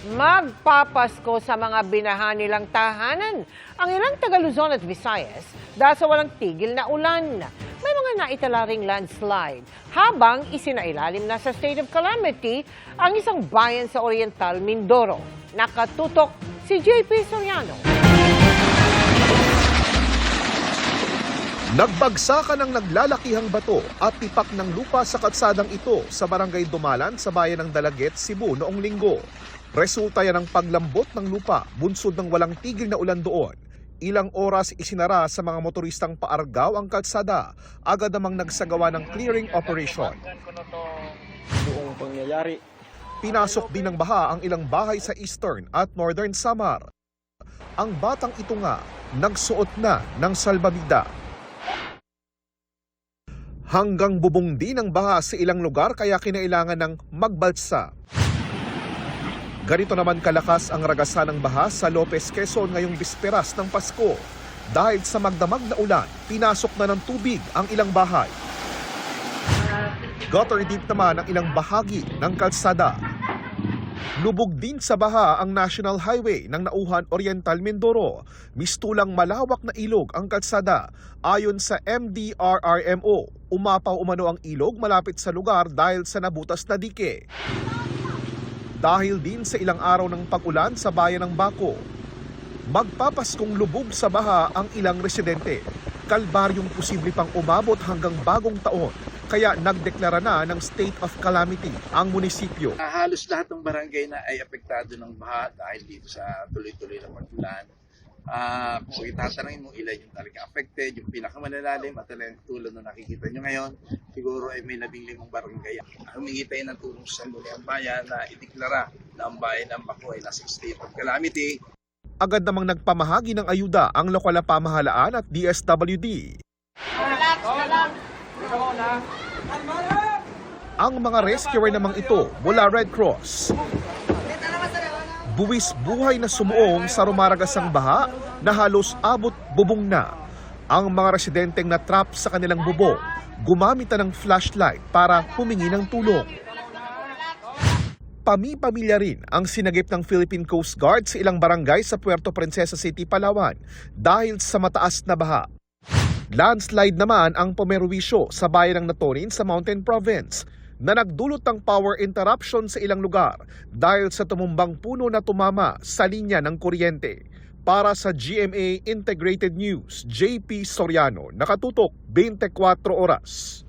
Magpapasko sa mga binaha nilang tahanan ang ilang taga Luzon at Visayas dahil sa walang tigil na ulan. May mga naitala ring landslide habang isinailalim na sa state of calamity ang isang bayan sa Oriental Mindoro. Nakatutok si JP Soriano. Nagbagsakan ng naglalakihang bato at tipak ng lupa sa kalsadang ito sa barangay Dumalan sa bayan ng Dalaget, Cebu noong linggo. Resulta yan ng paglambot ng lupa, bunsod ng walang tigil na ulan doon. Ilang oras isinara sa mga motoristang paargaw ang kalsada, agad namang nagsagawa ng clearing operation. Buong pangyayari. Pinasok din ng baha ang ilang bahay sa Eastern at Northern Samar. Ang batang ito nga, nagsuot na ng salbabida. Hanggang bubong din ang baha sa ilang lugar kaya kinailangan ng magbalsa. Ganito naman kalakas ang ragasan ng baha sa Lopez, Quezon ngayong bisperas ng Pasko. Dahil sa magdamag na ulan, pinasok na ng tubig ang ilang bahay. Gutter deep naman ang ilang bahagi ng kalsada. Lubog din sa baha ang National Highway ng Nauhan Oriental Mindoro. Mistulang malawak na ilog ang kalsada. Ayon sa MDRRMO, umapaw umano ang ilog malapit sa lugar dahil sa nabutas na dike. Dahil din sa ilang araw ng pag-ulan sa bayan ng Baco, magpapaskong lubog sa baha ang ilang residente. Kalbaryong posible pang umabot hanggang bagong taon, kaya nagdeklara na ng state of calamity ang munisipyo. Halos lahat ng barangay na ay apektado ng baha dahil dito sa tuloy-tuloy na pag-ulan. Kung itatanungin mo ilan yung talagang affected, yung pinakamalalalim at talagang tulad na nakikita nyo ngayon, siguro ay may 15 barangay. Humingi tayo ng tulong sa sangguniang bayan na ideklara na ang bayan ng Baco ay nasa state of calamity. Agad namang nagpamahagi ng ayuda ang lokal na pamahalaan at DSWD. Ang mga rescuer namang ito mula Red Cross. Buwis buhay na sumuong sa rumaragasang baha na halos abot bubong na. Ang mga residenteng na-trap sa kanilang bubong, gumamit na ng flashlight para humingi ng tulong. Pami-pamilya rin ang sinagip ng Philippine Coast Guard sa ilang barangay sa Puerto Princesa City, Palawan dahil sa mataas na baha. Landslide naman ang pumerwisyo sa bayan ng Natonin sa Mountain Province na nagdulot ng power interruption sa ilang lugar dahil sa tumumbang puno na tumama sa linya ng kuryente. Para sa GMA Integrated News, JP Soriano, nakatutok 24 oras.